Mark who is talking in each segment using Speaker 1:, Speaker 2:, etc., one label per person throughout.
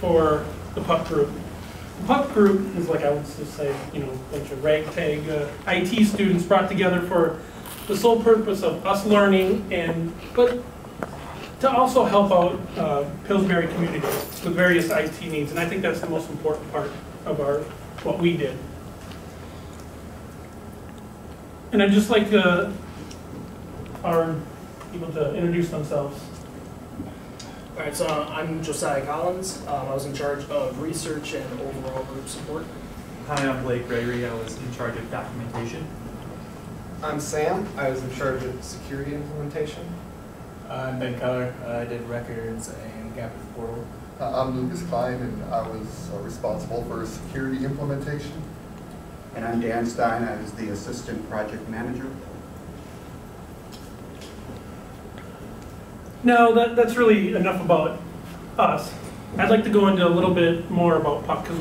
Speaker 1: for the PUC group. The PUC group is, like I would just say, you know, a bunch of ragtag IT students brought together for the sole purpose of us learning, but to also help out Pillsbury community with various IT needs. And I think that's the most important part of what we did. And I'd just like our people to introduce themselves.
Speaker 2: All right, so I'm Josiah Collins. I was in charge of research and overall group support.
Speaker 3: Hi, I'm Blake Gregory. I was in charge of documentation.
Speaker 4: I'm Sam. I was in charge of security implementation.
Speaker 5: I'm Ben Keller. I did records and Gap portal.
Speaker 6: I'm Lucas Klein, and I was responsible for security implementation.
Speaker 7: And I'm Dan Stein. I was the assistant project manager.
Speaker 1: No, that's really enough about us. I'd like to go into a little bit more about PUC, because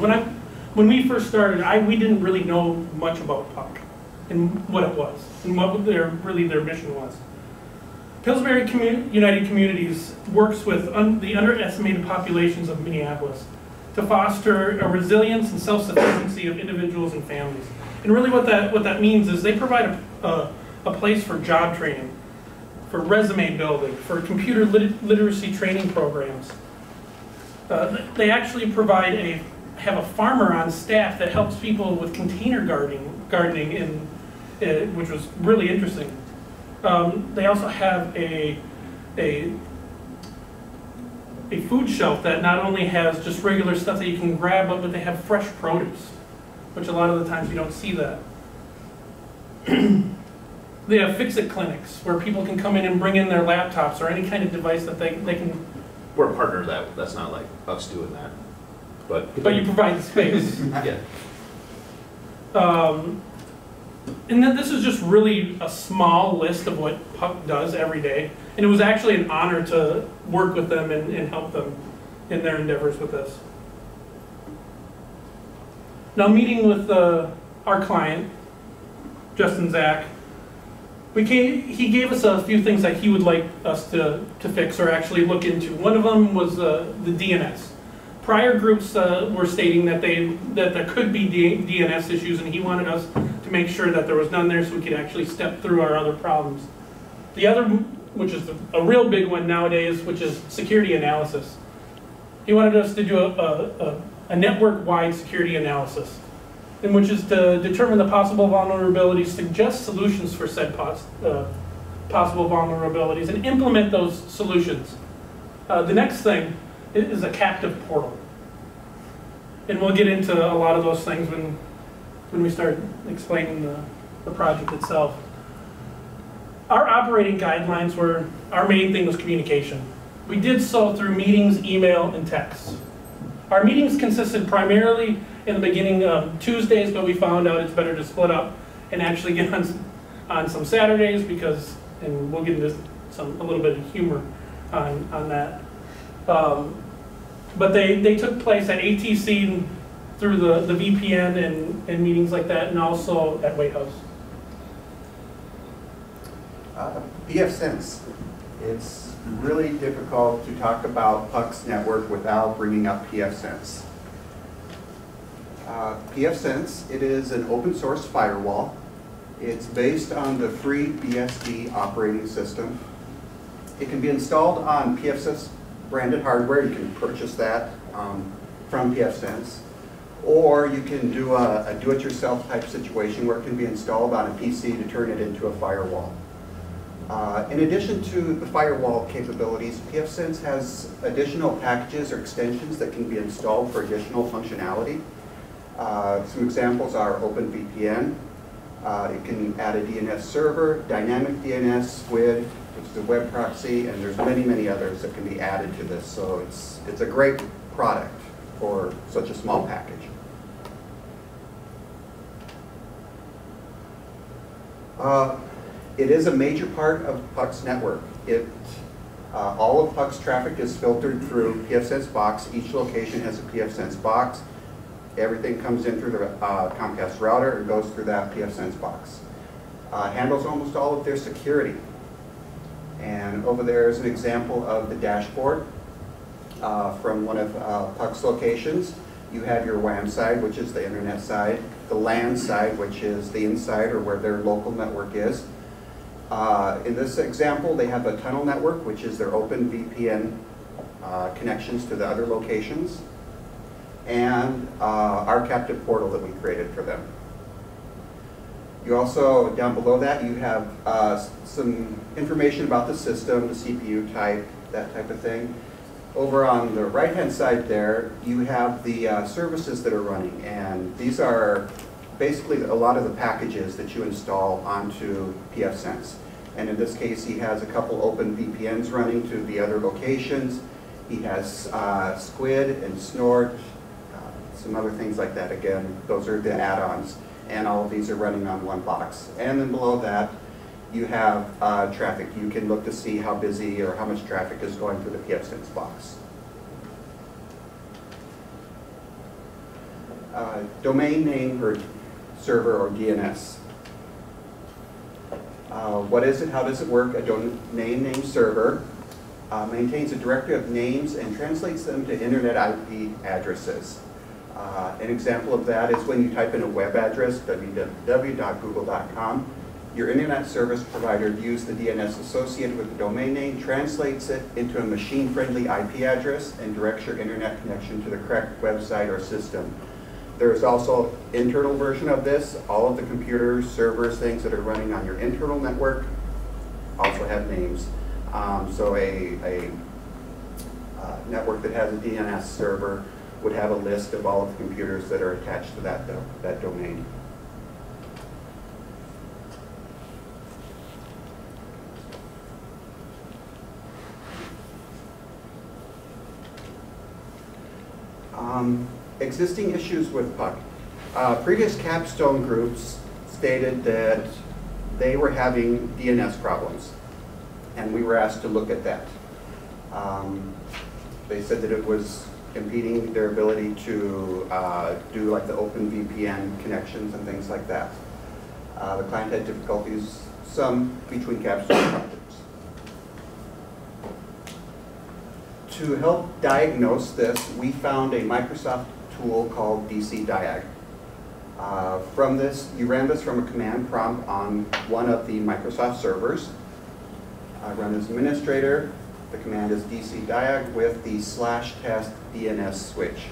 Speaker 1: when we first started, we didn't really know much about PUC and what it was and what their mission was. Pillsbury United Communities works with the underestimated populations of Minneapolis to foster a resilience and self-sufficiency of individuals and families. And really what that means is they provide a place for job training, for resume building, for computer literacy training programs. They actually have a farmer on staff that helps people with container gardening, which was really interesting. They also have a food shelf that not only has just regular stuff that you can grab, but they have fresh produce, which a lot of the times you don't see that. They have fix-it clinics where people can come in and bring in their laptops or any kind of device that they can.
Speaker 8: We're a partner of that. That's not like us doing that.
Speaker 1: But you provide the space.
Speaker 8: Yeah.
Speaker 1: And then this is just really a small list of what PUC does every day. And it was actually an honor to work with them and help them in their endeavors with this. Now, meeting with our client, Justin Zach, he gave us a few things that he would like us to fix or actually look into. One of them was the DNS. Prior groups were stating that there could be DNS issues, and he wanted us to make sure that there was none there so we could actually step through our other problems. The other, which is a real big one nowadays, which is security analysis. He wanted us to do a network-wide security analysis, in which is to determine the possible vulnerabilities, suggest solutions for said possible vulnerabilities, and implement those solutions. The next thing is a captive portal. And we'll get into a lot of those things when we start explaining the project itself. Our operating guidelines our main thing was communication. We did so through meetings, email, and text. Our meetings consisted primarily in the beginning of Tuesdays, but we found out it's better to split up and actually get on some Saturdays and we'll get into a little bit of humor on that. But they took place at ATC through the VPN and meetings like that, and also at White House.
Speaker 7: PFSense. It's really difficult to talk about PUC's network without bringing up PFSense. PFSense, it is an open source firewall. It's based on the free BSD operating system. It can be installed on PFSense branded hardware. You can purchase that from PFSense. Or you can do a do-it-yourself type situation where it can be installed on a PC to turn it into a firewall. In addition to the firewall capabilities, PFSense has additional packages or extensions that can be installed for additional functionality. Some examples are OpenVPN. It can add a DNS server, dynamic DNS, SQUID, which is a web proxy, and there's many, many others that can be added to this. So it's a great product for such a small package. It is a major part of PUC's network. All of PUC's traffic is filtered through PFSense box. Each location has a PFSense box. Everything comes in through the Comcast router and goes through that PFSense box. Handles almost all of their security. And over there is an example of the dashboard. from one of PUC's locations. You have your WAN side, which is the internet side, the LAN side, which is the inside or where their local network is. In this example, they have a tunnel network, which is their open VPN connections to the other locations, and our captive portal that we created for them. You also, down below that, you have some information about the system, the CPU type, that type of thing. Over on the right-hand side there, you have the services that are running, and these are basically a lot of the packages that you install onto pfSense. And in this case, he has a couple open VPNs running to the other locations. He has Squid and Snort, some other things like that. Again, those are the add-ons, and all of these are running on one box. And then below that, you have traffic. You can look to see how busy or how much traffic is going through the pfSense box. Domain name or server or DNS. What is it? How does it work? A domain name server maintains a directory of names and translates them to internet IP addresses. An example of that is when you type in a web address, www.google.com, your internet service provider views the DNS associated with the domain name, translates it into a machine-friendly IP address, and directs your internet connection to the correct website or system. There is also an internal version of this. All of the computers, servers, things that are running on your internal network also have names. So a network that has a DNS server would have a list of all of the computers that are attached to that domain. Existing issues with PUC. Previous Capstone groups stated that they were having DNS problems, and we were asked to look at that. They said that it was impeding their ability to do like the open VPN connections and things like that. The client had difficulties, some between Capstone projects. To help diagnose this, we found a Microsoft tool called DC Diag. From this, you ran this from a command prompt on one of the Microsoft servers. I run as administrator. The command is DC Diag with the /test DNS switch.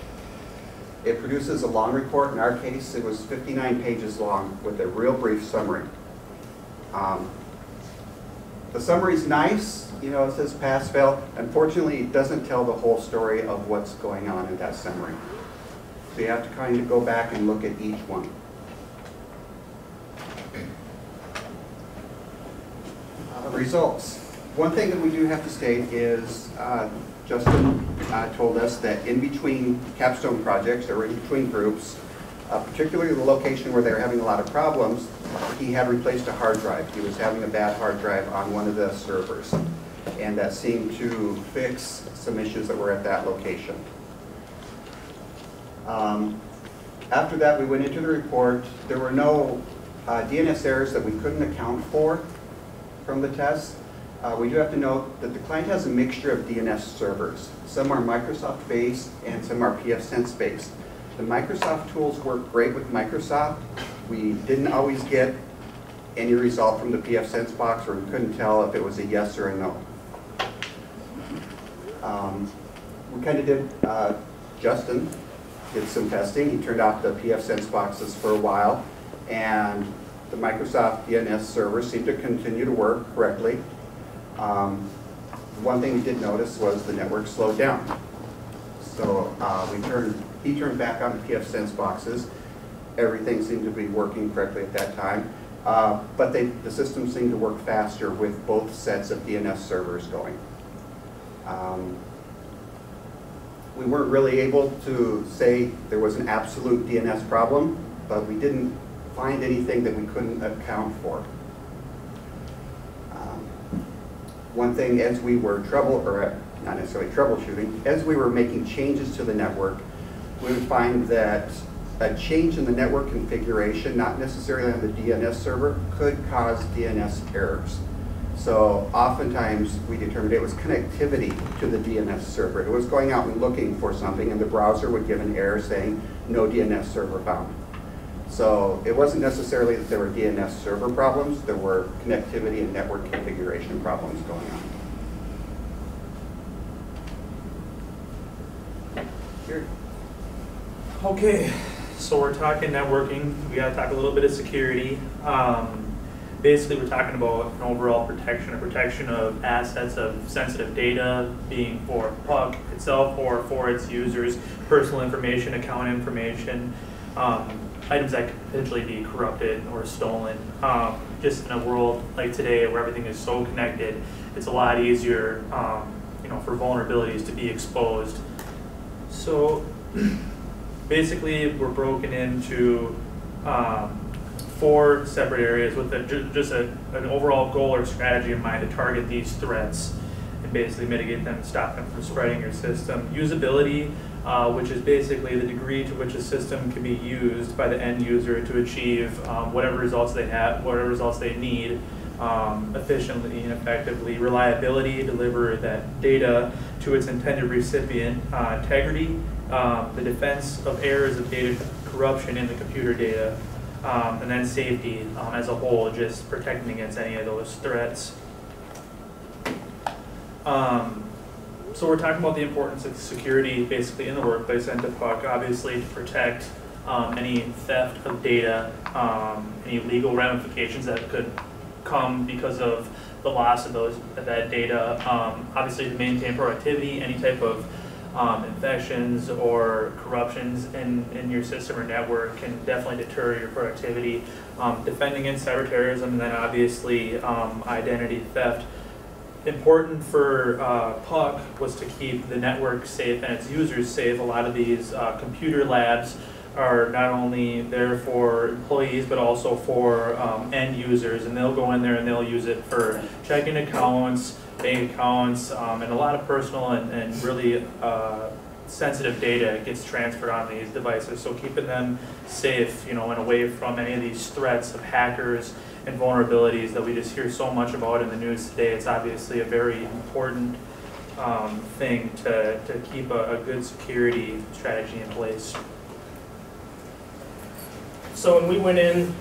Speaker 7: It produces a long report. In our case, it was 59 pages long with a real brief summary. The summary's nice, you know, it says pass, fail. Unfortunately, it doesn't tell the whole story of what's going on in that summary. So you have to kind of go back and look at each one. Results. One thing that we do have to state is Justin told us that in between capstone projects or in between groups, particularly the location where they were having a lot of problems, he had replaced a hard drive. He was having a bad hard drive on one of the servers, and that seemed to fix some issues that were at that location. After that, we went into the report. There were no DNS errors that we couldn't account for from the test. We do have to note that the client has a mixture of DNS servers. Some are Microsoft-based and some are pfSense-based. The Microsoft tools work great with Microsoft. We didn't always get any result from the pfSense box, or we couldn't tell if it was a yes or a no. We kind of did, Justin did some testing. He turned off the pfSense boxes for a while, and the Microsoft DNS server seemed to continue to work correctly. One thing we did notice was the network slowed down. So he turned back on the pfSense boxes. Everything seemed to be working correctly at that time. But the system seemed to work faster with both sets of DNS servers going. We weren't really able to say there was an absolute DNS problem, but we didn't find anything that we couldn't account for. One thing, as we were not necessarily troubleshooting, as we were making changes to the network, we would find that a change in the network configuration, not necessarily on the DNS server, could cause DNS errors. So oftentimes we determined it was connectivity to the DNS server. It was going out and looking for something and the browser would give an error saying no DNS server found. So it wasn't necessarily that there were DNS server problems, there were connectivity and network configuration problems going on. Here.
Speaker 3: Okay, so we're talking networking. We got to talk a little bit of security. Basically, we're talking about an overall protection of assets of sensitive data, being for PUC itself or for its users, personal information, account information, items that could potentially be corrupted or stolen. Just in a world like today where everything is so connected, it's a lot easier, for vulnerabilities to be exposed. So basically, we're broken into 4 separate areas with just an overall goal or strategy in mind to target these threats and basically mitigate them and stop them from spreading your system. Usability, which is basically the degree to which a system can be used by the end user to achieve whatever results they have, whatever results they need efficiently and effectively. Reliability, deliver that data to its intended recipient. Integrity, the defense of errors of data corruption in the computer data. And then safety as a whole, just protecting against any of those threats. So we're talking about the importance of security basically in the workplace and to PUC, obviously to protect any theft of data, any legal ramifications that could come because of the loss of that data, obviously to maintain productivity, any type of infections or corruptions in your system or network can definitely deter your productivity. Defending against cyber terrorism, and then obviously identity theft. Important for PUC was to keep the network safe and its users safe. A lot of these computer labs are not only there for employees but also for end users, and they'll go in there and they'll use it for checking accounts, bank accounts, and a lot of personal and really sensitive data gets transferred on these devices. So keeping them safe, and away from any of these threats of hackers and vulnerabilities that we just hear so much about in the news today. It's obviously a very important thing to keep a good security strategy in place.
Speaker 2: So when we went in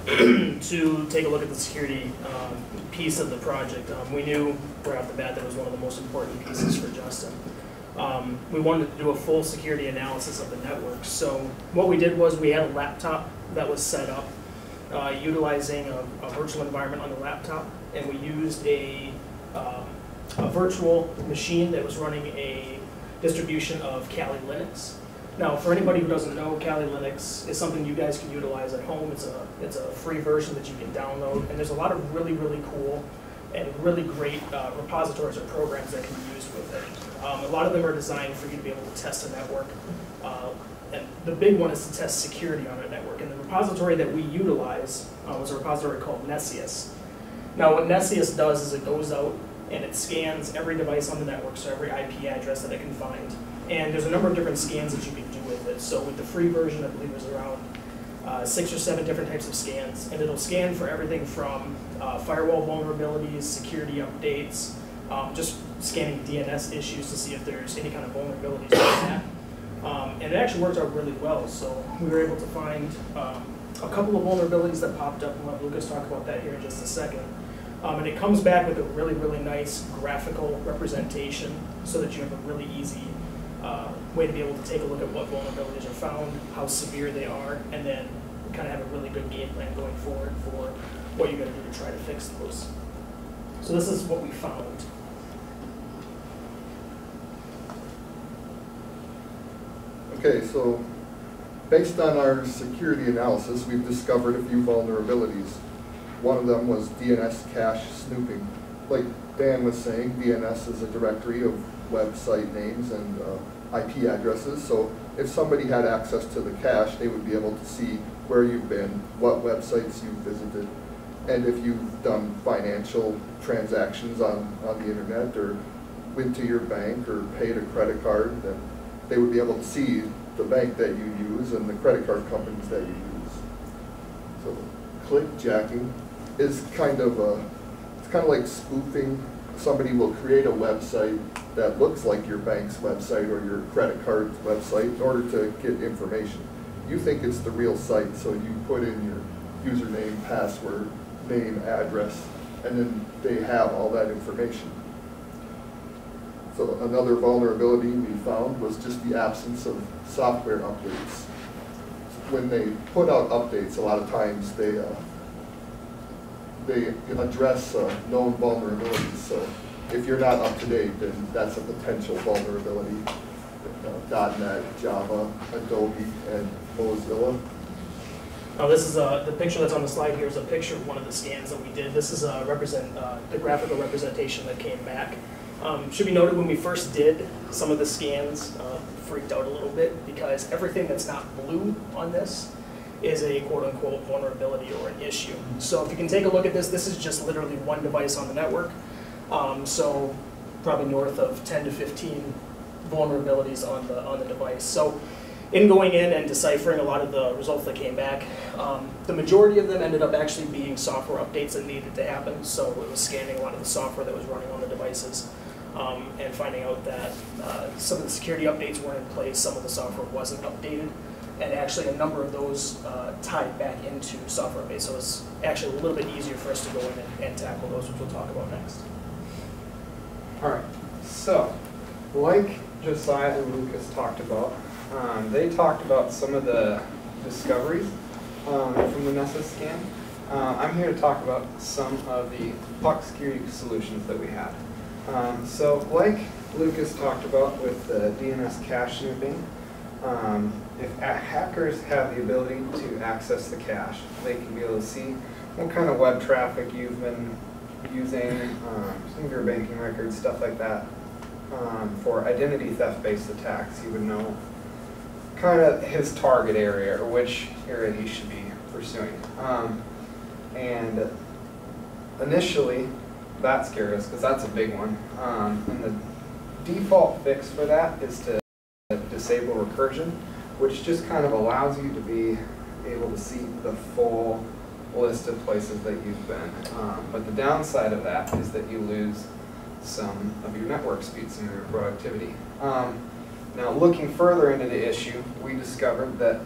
Speaker 2: to take a look at the security piece of the project, we knew right off the bat that it was one of the most important pieces for Justin. We wanted to do a full security analysis of the network. So what we did was we had a laptop that was set up utilizing a virtual environment on the laptop, and we used a virtual machine that was running a distribution of Kali Linux. Now, for anybody who doesn't know, Kali Linux is something you guys can utilize at home. It's a free version that you can download, and there's a lot of really, really cool and really great repositories or programs that can be used with it. A lot of them are designed for you to be able to test a network, and the big one is to test security on a network. And the repository that we utilize was a repository called Nessius. Now, what Nessius does is it goes out and it scans every device on the network, so every IP address that it can find. And there's a number of different scans that you can do with it. So with the free version, I believe there's around 6 or 7 different types of scans. And it'll scan for everything from firewall vulnerabilities, security updates, just scanning DNS issues to see if there's any kind of vulnerabilities in that. And it actually works out really well. So we were able to find a couple of vulnerabilities that popped up, and we'll have Lucas talk about that here in just a second. And it comes back with a really, really nice graphical representation so that you have a really easy way to be able to take a look at what vulnerabilities are found, how severe they are, and then kind of have a really good game plan going forward for what you're going to do to try to fix those. So this is what we found.
Speaker 6: Okay, so based on our security analysis, we've discovered a few vulnerabilities. One of them was DNS cache snooping. Like Dan was saying, DNS is a directory of website names and IP addresses. So if somebody had access to the cache, they would be able to see where you've been, what websites you've visited, and if you've done financial transactions on the internet or went to your bank or paid a credit card, then they would be able to see the bank that you use and the credit card companies that you use. So clickjacking is kind of kind of like spoofing. Somebody will create a website that looks like your bank's website or your credit card's website in order to get information. You think it's the real site, so you put in your username, password, name, address, and then they have all that information. So another vulnerability we found was just the absence of software updates. When they put out updates, a lot of times they address known vulnerabilities. So if you're not up to date, then that's a potential vulnerability. .NET, Java, Adobe, and Mozilla.
Speaker 2: This is the picture that's on the slide here is a picture of one of the scans that we did. This is the graphical representation that came back. Should be noted when we first did some of the scans, freaked out a little bit because everything that's not blue on this is a quote-unquote vulnerability or an issue. So if you can take a look at this, this is just literally one device on the network. So probably north of 10 to 15 vulnerabilities on the device. So in going in and deciphering a lot of the results that came back, the majority of them ended up actually being software updates that needed to happen. So it was scanning a lot of the software that was running on the devices and finding out that some of the security updates weren't in place, some of the software wasn't updated, and actually a number of those tied back into software updates. So it's actually a little bit easier for us to go in and tackle those, which we'll talk about next.
Speaker 4: All right, so like Josiah and Lucas talked about, they talked about some of the discoveries from the Nessus scan. I'm here to talk about some of the PUC security solutions that we had. So like Lucas talked about with the DNS cache snooping, if hackers have the ability to access the cache, they can be able to see what kind of web traffic you've been using, some of your banking records, stuff like that. For identity theft-based attacks, you would know kind of his target area or which area he should be pursuing. And initially, that scared us because that's a big one. And the default fix for that is to disable recursion, which just kind of allows you to be able to see the full list of places that you've been. But the downside of that is that you lose some of your network speed, some of your productivity. Now, looking further into the issue, we discovered that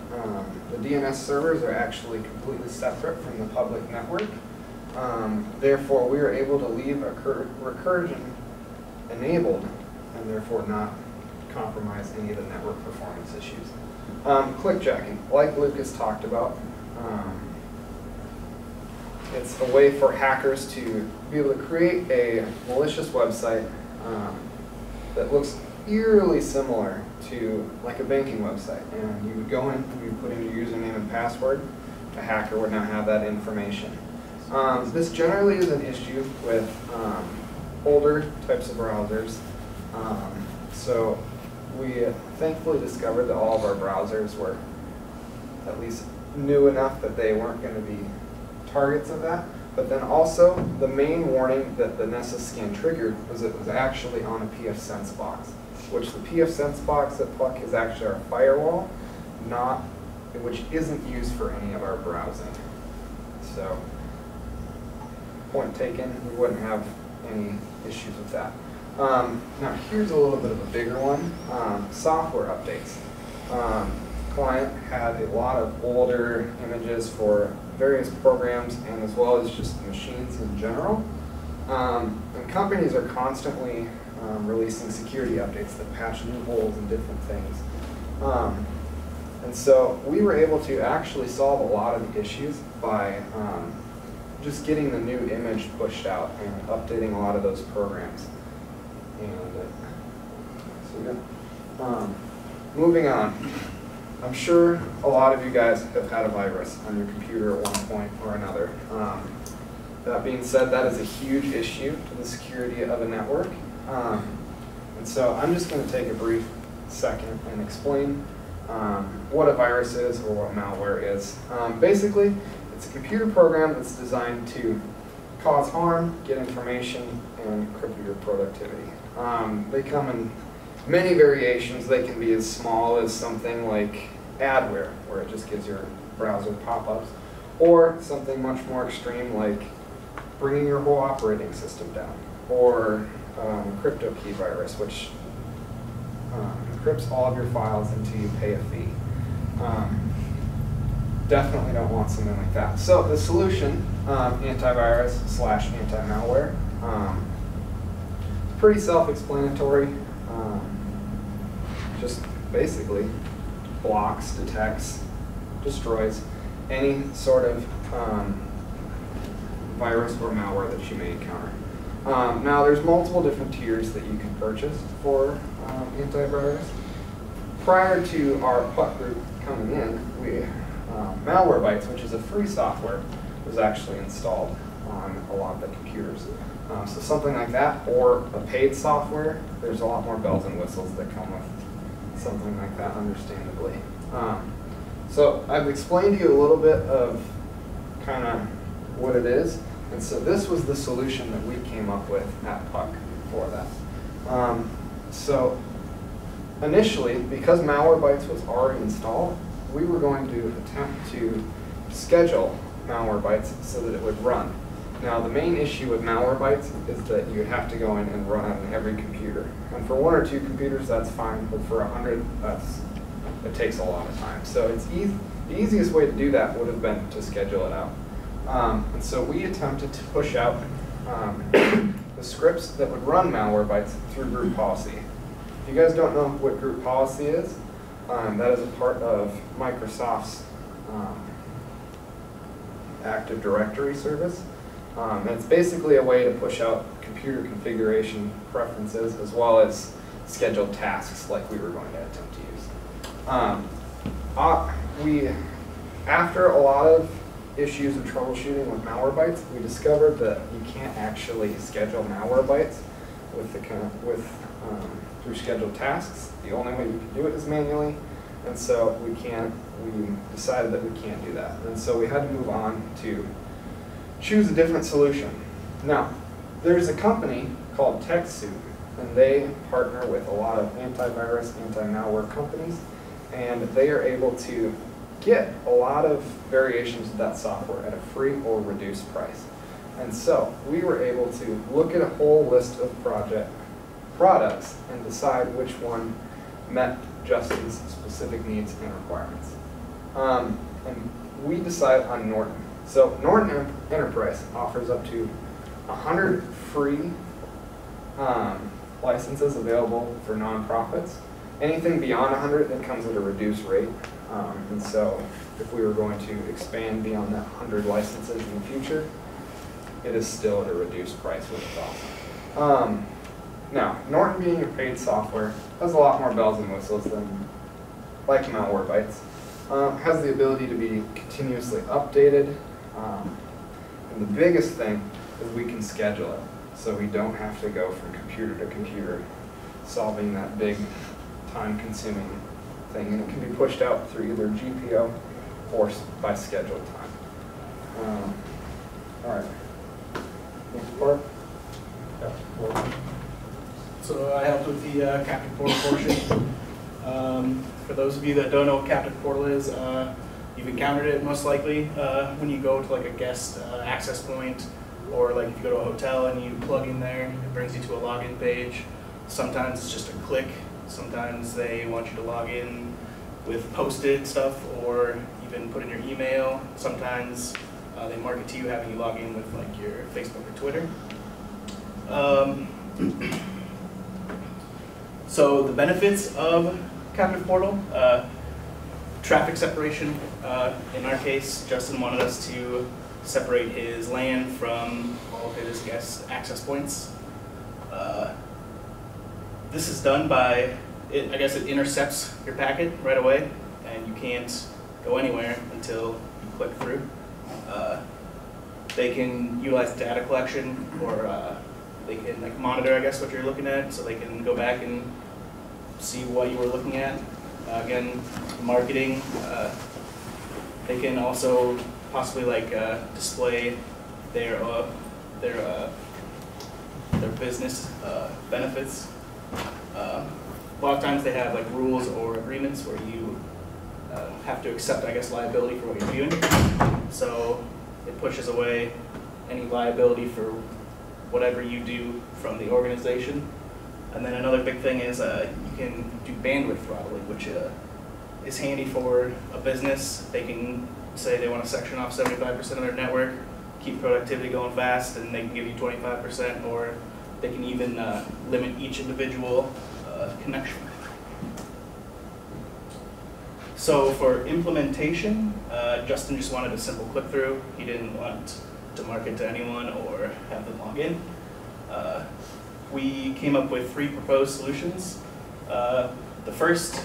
Speaker 4: the DNS servers are actually completely separate from the public network. Therefore, we were able to leave recursion enabled and therefore not compromise any of the network performance issues. Clickjacking, like Lucas talked about, it's a way for hackers to be able to create a malicious website that looks eerily similar to like a banking website. And you would go in, you would put in your username and password, a hacker would now have that information. This generally is an issue with older types of browsers. So we thankfully discovered that all of our browsers were at least new enough that they weren't going to be targets of that. But then also, the main warning that the Nessus scan triggered was it was actually on a pfSense box, which the pfSense box at PUC is actually our firewall, which isn't used for any of our browsing. So, point taken, we wouldn't have any issues with that. Now here's a little bit of a bigger one, software updates. Client had a lot of older images for various programs and as well as just machines in general. And companies are constantly releasing security updates that patch new holes and different things. And so we were able to actually solve a lot of the issues by just getting the new image pushed out and updating a lot of those programs. And so yeah. Moving on. I'm sure a lot of you guys have had a virus on your computer at one point or another. That being said, that is a huge issue to the security of a network. And so I'm just going to take a brief second and explain what a virus is or what malware is. Basically, it's a computer program that's designed to cause harm, get information, and cripple your productivity. They come in many variations. They can be as small as something like adware, where it just gives your browser pop-ups, or something much more extreme like bringing your whole operating system down, or crypto key virus, which encrypts all of your files until you pay a fee. Definitely don't want something like that. So the solution, antivirus / anti-malware, pretty self-explanatory. Just basically blocks, detects, destroys any sort of virus or malware that you may encounter. Now there's multiple different tiers that you can purchase for antivirus. Prior to our PUC group coming in, Malwarebytes, which is a free software, was actually installed on a lot of the computers. So something like that, or a paid software, there's a lot more bells and whistles that come with something like that, understandably. So I've explained to you a little bit of kind of what it is, and so this was the solution that we came up with at PUC for that. So initially, because Malwarebytes was already installed, we were going to attempt to schedule Malwarebytes so that it would run. Now the main issue with Malwarebytes is that you have to go in and run on every computer. And for 1 or 2 computers, that's fine, but for 100, it takes a lot of time. So it's the easiest way to do that would have been to schedule it out. And so we attempted to push out the scripts that would run Malwarebytes through group policy. If you guys don't know what group policy is, that is a part of Microsoft's Active Directory service. And it's basically a way to push out computer configuration preferences as well as scheduled tasks like we were going to attempt to use. After a lot of issues of troubleshooting with Malwarebytes, we discovered that you can't actually schedule Malwarebytes through scheduled tasks. The only way you can do it is manually, and so we decided that we can't do that. And so we had to move on to choose a different solution. Now, there's a company called TechSoup, and they partner with a lot of antivirus, anti-malware companies, and they are able to get a lot of variations of that software at a free or reduced price. And so we were able to look at a whole list of products and decide which one met Justin's specific needs and requirements. And we decided on Norton. So Norton Enterprise offers up to 100 free licenses available for nonprofits. Anything beyond 100, it comes at a reduced rate. And so if we were going to expand beyond that 100 licenses in the future, it is still at a reduced price, which is awesome. Now, Norton being a paid software has a lot more bells and whistles than like Malwarebytes. Has the ability to be continuously updated. And the biggest thing is we can schedule it, so we don't have to go from computer to computer solving that big time-consuming thing, and it can be pushed out through either GPO or by scheduled time. All right. Next part.
Speaker 5: So I helped with the Captive Portal portion. For those of you that don't know what Captive Portal is, you've encountered it most likely when you go to like a guest access point, or like if you go to a hotel and you plug in there, it brings you to a login page. Sometimes it's just a click. Sometimes they want you to log in with posted stuff or even put in your email. Sometimes they market to you having you log in with like your Facebook or Twitter. So the benefits of Captive Portal, traffic separation. In our case, Justin wanted us to separate his LAN from all of his guest access points. This is done by, I guess it intercepts your packet right away, and you can't go anywhere until you click through. They can utilize data collection, or they can like monitor, I guess, what you're looking at, so they can go back and see what you were looking at. Again, marketing. They can also possibly like display their business benefits. A lot of times they have like rules or agreements where you have to accept, I guess, liability for what you're doing. So it pushes away any liability for whatever you do from the organization. And then another big thing is you can do bandwidth throttling, which is handy for a business. They can say they want to section off 75% of their network, keep productivity going fast, and they can give you 25%, or they can even limit each individual connection. So for implementation, Justin just wanted a simple click-through. He didn't want to market to anyone or have them log in. We came up with 3 proposed solutions. The first,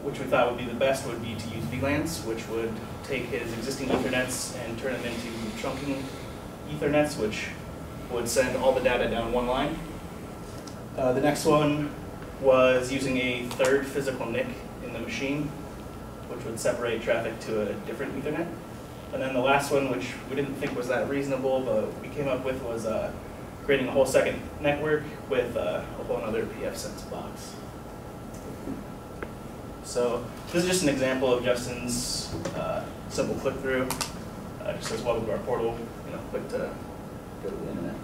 Speaker 5: which we thought would be the best, would be to use VLANs, which would take his existing Ethernets and turn them into trunking Ethernets, which would send all the data down one line. The next one was using a third physical NIC in the machine, which would separate traffic to a different Ethernet. And then the last one, which we didn't think was that reasonable, but we came up with, was creating a whole second network with a whole other pfSense box. So this is just an example of Justin's simple click-through. Just says welcome to our portal, click to go to the internet.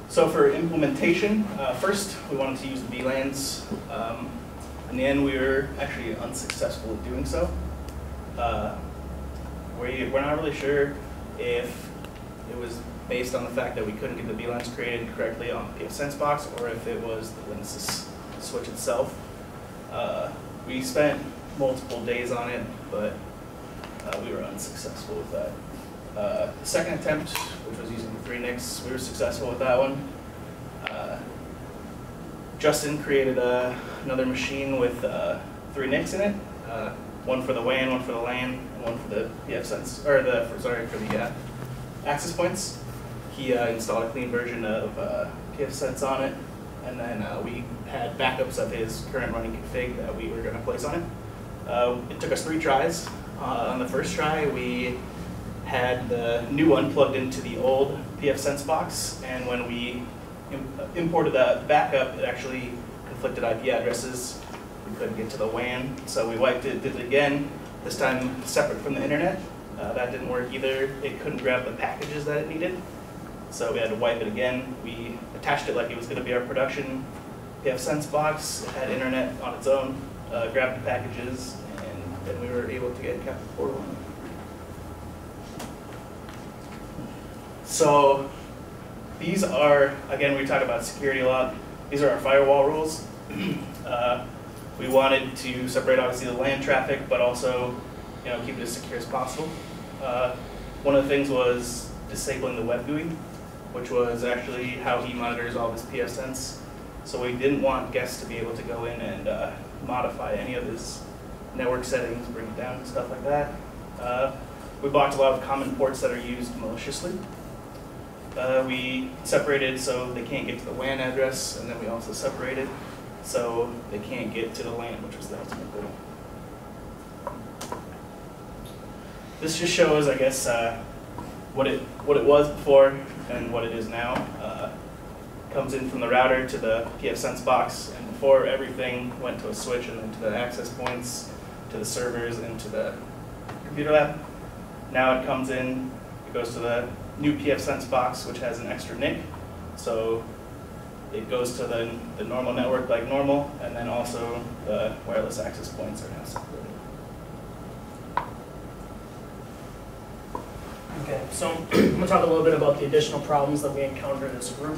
Speaker 5: So for implementation, first we wanted to use the VLANs. In the end, we were actually unsuccessful at doing so. We're not really sure if it was based on the fact that we couldn't get the VLANs created correctly on the pfSense box, or if it was the Linux switch itself. We spent multiple days on it, but we were unsuccessful with that. The second attempt, which was using the 3 NICs, we were successful with that one. Justin created another machine with 3 NICs in it, one for the WAN, one for the LAN, and one for the pfSense, or for the access points. He installed a clean version of pfSense on it, and then we had backups of his current running config that we were going to place on it. It took us 3 tries. On the first try, we had the new one plugged into the old pfSense box, and when we imported the backup, it actually conflicted IP addresses. We couldn't get to the WAN, so we wiped it, did it again, this time separate from the internet. That didn't work either. It couldn't grab the packages that it needed, so we had to wipe it again. We attached it like it was going to be our production pfSense box. It had internet on its own, grabbed the packages, and then we were able to get Captain Portal on it. So these are, again, we talk about security a lot. These are our firewall rules. We wanted to separate obviously the LAN traffic, but also keep it as secure as possible. One of the things was disabling the web GUI, which was actually how he monitors all of his pfSense. So we didn't want guests to be able to go in and modify any of his network settings, bring it down, stuff like that. We blocked a lot of common ports that are used maliciously. We separated so they can't get to the WAN address, and then we also separated so they can't get to the LAN, which was the ultimate goal. This just shows, I guess, what it was before and what it is now. Comes in from the router to the pfSense box, and before everything went to a switch and then to the access points, to the servers, and to the computer lab. Now it comes in, it goes to the new pfSense box, which has an extra NIC. So it goes to the normal network like normal, and then also the wireless access points are now separated.
Speaker 2: Okay, so I'm going to talk a little bit about the additional problems that we encountered as a group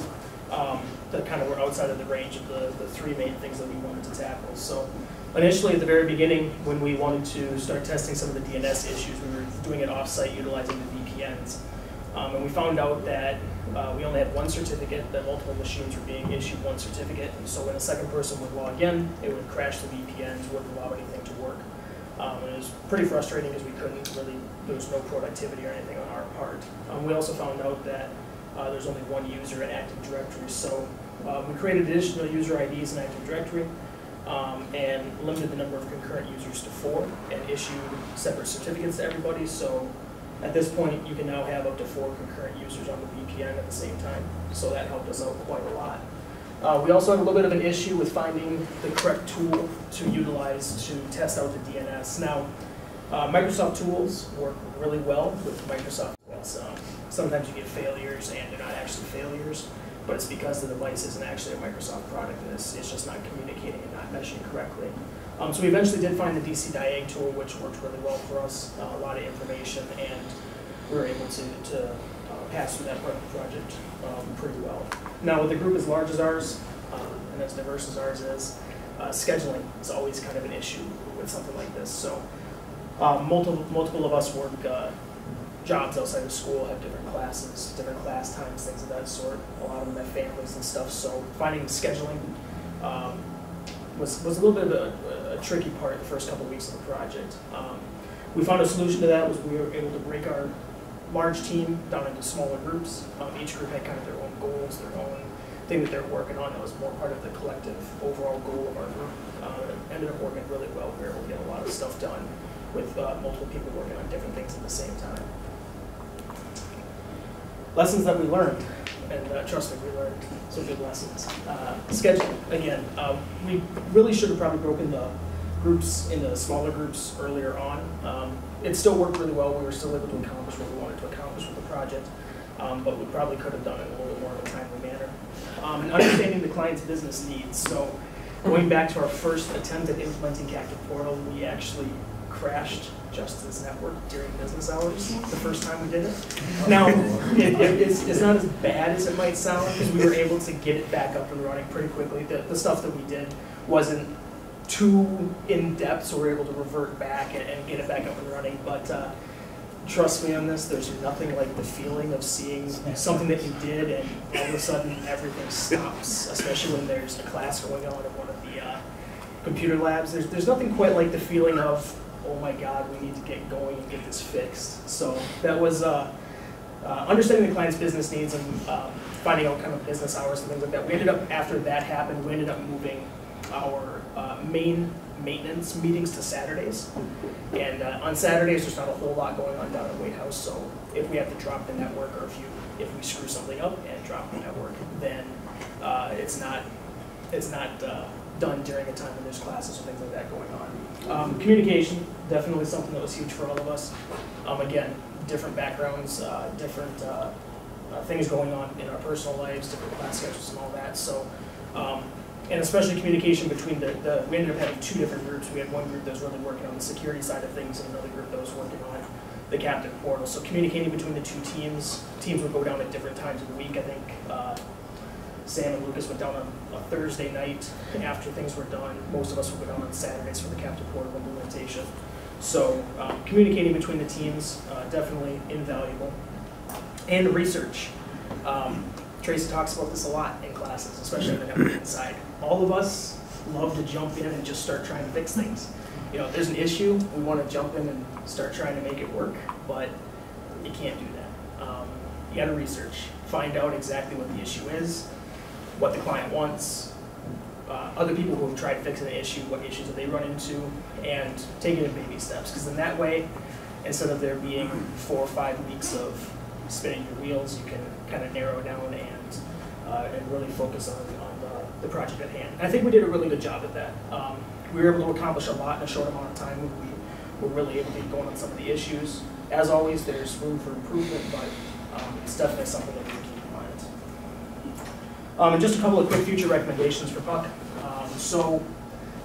Speaker 2: that kind of were outside of the range of the 3 main things that we wanted to tackle. So initially, at the very beginning, when we wanted to start testing some of the DNS issues, we were doing it off-site utilizing the VPNs. And we found out that we only had 1 certificate, that multiple machines were being issued 1 certificate. So when a second person would log in, it would crash the VPNs, wouldn't allow anything to work. And it was pretty frustrating because we couldn't really, there was no productivity or anything on our part. We also found out that there's only 1 user in Active Directory. So we created additional user IDs in Active Directory and limited the number of concurrent users to 4 and issued separate certificates to everybody. So at this point, you can now have up to 4 concurrent users on the VPN at the same time. So that helped us out quite a lot. We also had a little bit of an issue with finding the correct tool to utilize to test out the DNS. Now, Microsoft tools work really well with Microsoft. Sometimes you get failures and they're not actually failures, but it's because the device isn't actually a Microsoft product and it's just not communicating and not meshing correctly. So we eventually did find the DC Diag tool, which worked really well for us, a lot of information, and we were able to pass through that part of the project pretty well. Now with a group as large as ours, and as diverse as ours is, scheduling is always kind of an issue with something like this. So multiple of us work jobs outside of school, have different classes, different class times, things of that sort. A lot of them have families and stuff, so finding scheduling was a little bit of a tricky part the first couple of weeks of the project. We found a solution to that was we were able to break our large team down into smaller groups. Each group had kind of their own goals, their own thing that they're working on that was more part of the collective overall goal of our group. It ended up working really well. We were able to get a lot of stuff done with multiple people working on different things at the same time. Lessons that we learned, and trust me, we learned some good lessons. Scheduling, again, we really should have probably broken the groups into smaller groups earlier on. It still worked really well. We were still able to accomplish what we wanted to accomplish with the project, but we probably could have done it in a little bit more of a timely manner. And understanding the client's business needs. So going back to our first attempt at implementing Captive Portal, we actually crashed Justin's network during business hours the first time we did it. Now, it's not as bad as it might sound because we were able to get it back up and running pretty quickly. The stuff that we did wasn't too in-depth, so we were able to revert back and get it back up and running. But trust me on this, there's nothing like the feeling of seeing something that you did and all of a sudden everything stops, especially when there's a class going on in one of the computer labs. There's nothing quite like the feeling of, oh my God, we need to get going and get this fixed. So that was understanding the client's business needs and finding out kind of business hours and things like that. We ended up, after that happened, we ended up moving our main maintenance meetings to Saturdays. And on Saturdays, there's not a whole lot going on down at White House. So if we have to drop the network, or if we screw something up and drop the network, then it's not done during a time when there's classes or things like that going on. Communication, definitely something that was huge for all of us. Again, different backgrounds, different things going on in our personal lives, different class schedules and all that. So, and especially communication between we ended up having two different groups. We had one group that was really working on the security side of things and another group that was working on the Captive Portal. So communicating between the two teams would go down at different times of the week. I think Sam and Lucas went down on a Thursday night after things were done. Most of us would go down on Saturdays for the Captive Portal implementation. So communicating between the teams, definitely invaluable. And research. Tracy talks about this a lot in classes, especially on the networking side. All of us love to jump in and just start trying to fix things. You know, if there's an issue, we want to jump in and start trying to make it work, but you can't do that. You got to research, find out exactly what the issue is, what the client wants, other people who have tried fixing the issue, what issues have they run into, and take it in baby steps. Because in that way, instead of there being 4 or 5 weeks of spinning your wheels, you can kind of narrow down and really focus on the project at hand. And I think we did a really good job at that. We were able to accomplish a lot in a short amount of time. We were really able to get going on some of the issues. As always, there's room for improvement, but it's definitely something that we can keep in mind. And just a couple of quick future recommendations for PUC. So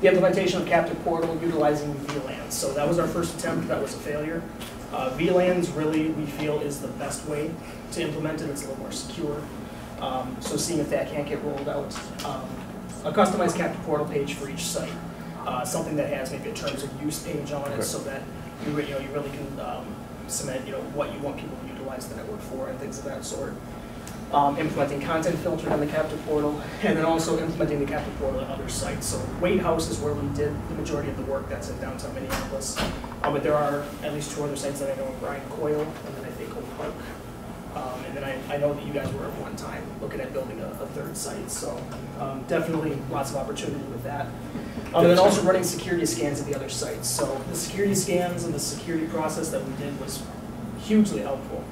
Speaker 2: the implementation of Captive Portal utilizing VLANs. So that was our first attempt. That was a failure. VLANs really, we feel, is the best way to implement it. It's a little more secure. So seeing if that can't get rolled out. A customized Captive Portal page for each site. Something that has maybe a terms of use page on it, so that you really can cement what you want people to utilize the network for and things of that sort. Implementing content filtering on the Captive Portal, and then also implementing the Captive Portal at other sites. So White House is where we did the majority of the work. That's in downtown Minneapolis. But there are at least 2 other sites that I know of, Bryan Coyle, and then I think Oak Park. And then I know that you guys were at one time looking at building a 3rd site. So definitely lots of opportunity with that. And then also running security scans at the other sites. So the security scans and the security process that we did was hugely helpful.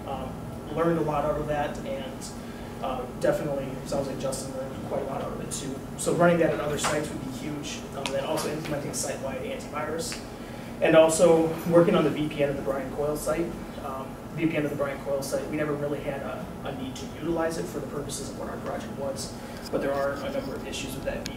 Speaker 2: Learned a lot out of that, and definitely sounds like Justin learned quite a lot out of it too. So running that at other sites would be huge. And then also implementing site-wide antivirus. And also working on the VPN at the Brian Coyle site. VPN at the Brian Coyle site, we never really had a need to utilize it for the purposes of what our project was, but there are a number of issues with that VPN.